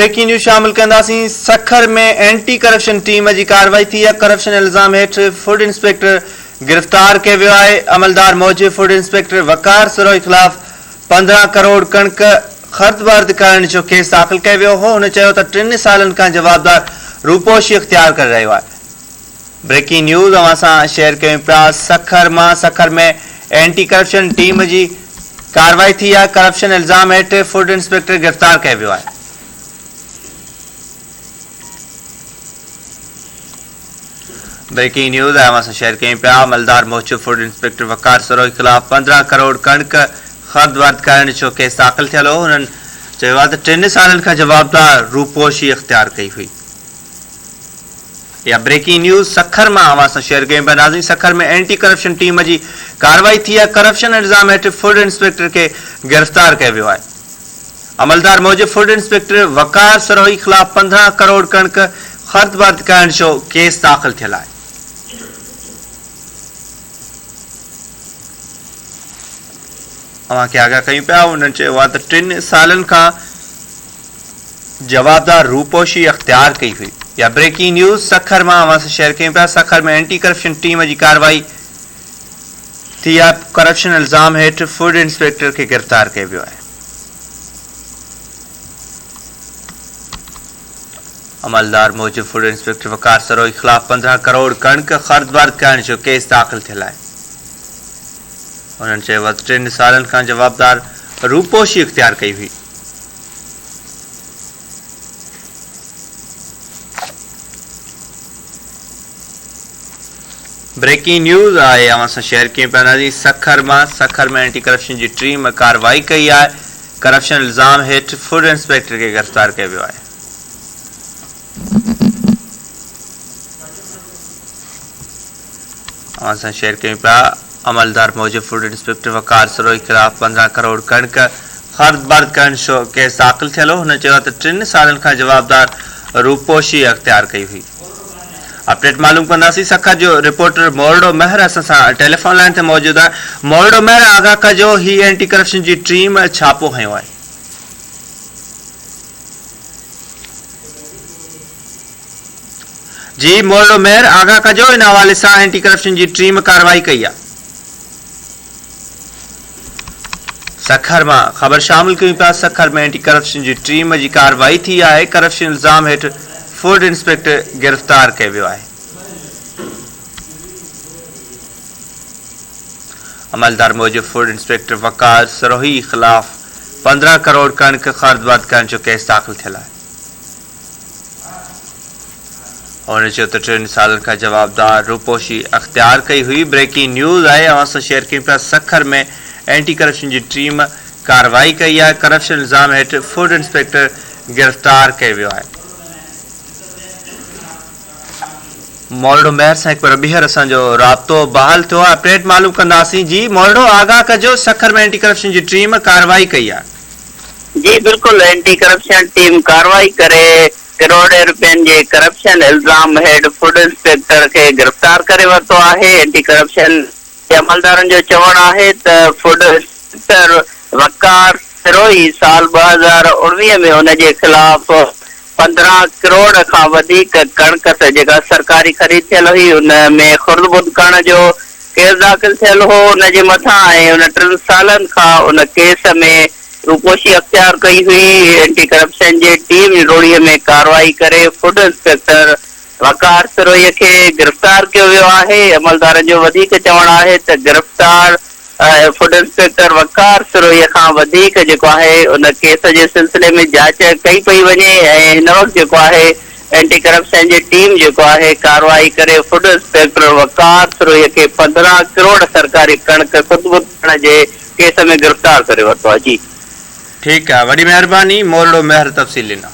Breaking news शामिल कंदासीं। सखर में एंटी करप्शन टीम जी कार्रवाई थी आहे। करप्शन इल्ज़ाम हेठ फूड इंस्पेक्टर गिरफ्तार कयो वियो आहे। अमलदार मौजूद फूड इंस्पेक्टर वकार सरोई खिलाफ़ 15 करोड़ कणक ख़र्द बर्द करण जो केस दाख़िल कयो वियो हो। हुन चयो त 3 सालनि खां जवाबदार रूपोशी इख्तियार करे रहियो आहे। ब्रेकिंग न्यूज़ अवां सां शेयर कयूं पिया। सखर में एंटी करप्शन टीम जी कार्रवाई थी आहे। करप्शन इल्ज़ाम हेठ फूड इंस्पेक्टर गिरफ्तार कयो वियो आहे। ब्रेकिंग न्यूज़ अवां सां शेयर कयूं पिया। अमलदार मौजूद फूड इंस्पेक्टर वकार सरोई खिलाफ़ 15 करोड़ कणक ख़र्द बर्द करण जो केस दाख़िल थियल हो। हुननि चयो आहे त 3 सालनि खां जवाबदार रूपोशी इख्तियार कई हुई। या ब्रेकिंग न्यूज़ सखर में अवां सां शेयर कयूं पिया। नाज़रीन, सखर में एंटी करप्शन टीम जी कार्रवाई थी आहे। करप्शन इल्ज़ाम हेठ फूड इंस्पेक्टर के गिरफ्तार कयो वियो आहे। अमलदार मौजूद फूड इंस्पेक्टर वकार सरोई खिलाफ़ 15 करोड़ कणक ख़र्द बर्द करण जो केस दाख़िल थियल आहे। अवां खे आगाह कयूं पिया। उन्हनि चयो आहे त 3 सालनि खां जवाबदार रूपोशी इख्तियार कई हुई। या ब्रेकिंग न्यूज़ सखर में अवां सां शेयर कयूं पिया। सखर में एंटी करप्शन टीम जी कार्रवाई थी आहे। करप्शन इल्ज़ाम हेठ फूड इंस्पेक्टर के गिरफ्तार कयो वियो आहे। अमलदार मौजूद फूड इंस्पेक्टर वकार सरोई खिलाफ़ 15 करोड़ कणक ख़र्द बर्द करण जो केस दाख़िल थियल आहे। उन्हनि चयो आहे त 3 सालनि खां जवाबदार रूपोशी इख्तियार कई हुई। ब्रेकिंग न्यूज़ आहे अवां सां शेयर कयूं पिया। नाज़रीन, सखर में एंटी करप्शन जी टीम कार्रवाई कई आहे। करप्शन इल्ज़ाम हेठ फूड इंस्पेक्टर के गिरफ्तार कयो वियो आहे। अवां सां शेयर कयूं पिया। अमलदार मौजूद फूड इंस्पेक्टर वकार सरोई खिलाफ़ 15 करोड़ कणक ख़र्द बर्द करण जो केस दाख़िल थियल हो। हुन चयो त 3 सालनि खां जवाबदार रूपोशी इख्तियार कई हुई। अपडेट मालूम कंदासीं। सखर जो रिपोर्टर मोरडो महर असां सां टेलीफोन लाइन ते मौजूद आहे। मोरडो महर, आगाह कजो ही एंटी करप्शन जी टीम छापो हयो आहे। जी मोरडो महर, आगाह कजो इन हवाले सां एंटी करप्शन जी टीम कार्रवाई कई आहे। सखर में खबर शामिल कयूं पिया। सखर में एंटी करप्शन जी टीम जी कार्रवाई थी आहे। करप्शन इल्ज़ाम हेठ फूड इंस्पेक्टर गिरफ्तार कयो वियो आहे। अमलदार मौजूद फूड इंस्पेक्टर वकार सरोही खिलाफ़ 15 करोड़ कणक ख़र्द बर्द करण जो केस दाख़िल थियल आहे। उन्होंने चयो त 3 सालनि खां जवाबदार रूपोशी इख्तियार कई हुई। ब्रेकिंग न्यूज़ आहे अवां सां शेयर कयूं पिया। सखर में एंटी करप्शन जी टीम कार्रवाई कई आहे। करप्शन इल्ज़ाम हेठ फूड इंस्पेक्टर गिरफ्तार कयो वियो आहे। मोरडो महर सां हिकु बार ॿीहर असांजो राब्तो बहाल थियो आहे। अपडेट मालूम कंदासीं। जी मोरडो, आगाह कजो सखर में एंटी करप्शन जी टीम कार्रवाई कई आहे। जी बिल्कुल, एंटी करप्शन टीम कार्रवाई करे करोड़े रुपयनि जे करप्शन इल्ज़ाम हेठ फूड इंस्पेक्टर के गिरफ्तार करे वरितो आहे। एंटी करप्शन जे अमलदारनि जो चवणु आहे त फूड इंस्पेक्टर वकार सरोई साल 2019 में हुन जे खिलाफ़ 15 करोड़ खां वधीक कणक जेका सरकारी ख़रीद थियल हुई उन में ख़ुर्द बुर्द करण जो केस दाख़िल थियल हो। उन जे मथां ऐं उन 3 सालनि खां उन केस में रूपोशी इख्तियार कई हुई। एंटी करप्शन जे टीम रोड़ीअ में कार्रवाई करे फूड इंस्पेक्टर वकार सरोई के गिरफ्तार कयो वियो आहे। अमलदारनि जो वधीक चवणु आहे त गिरफ्तार फूड इंस्पेक्टर वकार सरोई खां वधीक जेको आहे उन केस जे सिलसिले में जांच कई पई वञे ऐं हिन वक़्तु जेको आहे एंटी करप्शन जी टीम जेको आहे कार्रवाई करे फूड इंस्पेक्टर वकार सरोई के 15 करोड़ सरकारी कणक ख़ुदबुद करण जे केस में गिरफ्तार करे वरितो आहे। जी ठीकु आहे, वॾी महिरबानी मोरडो महर तफ़सील ॾिना।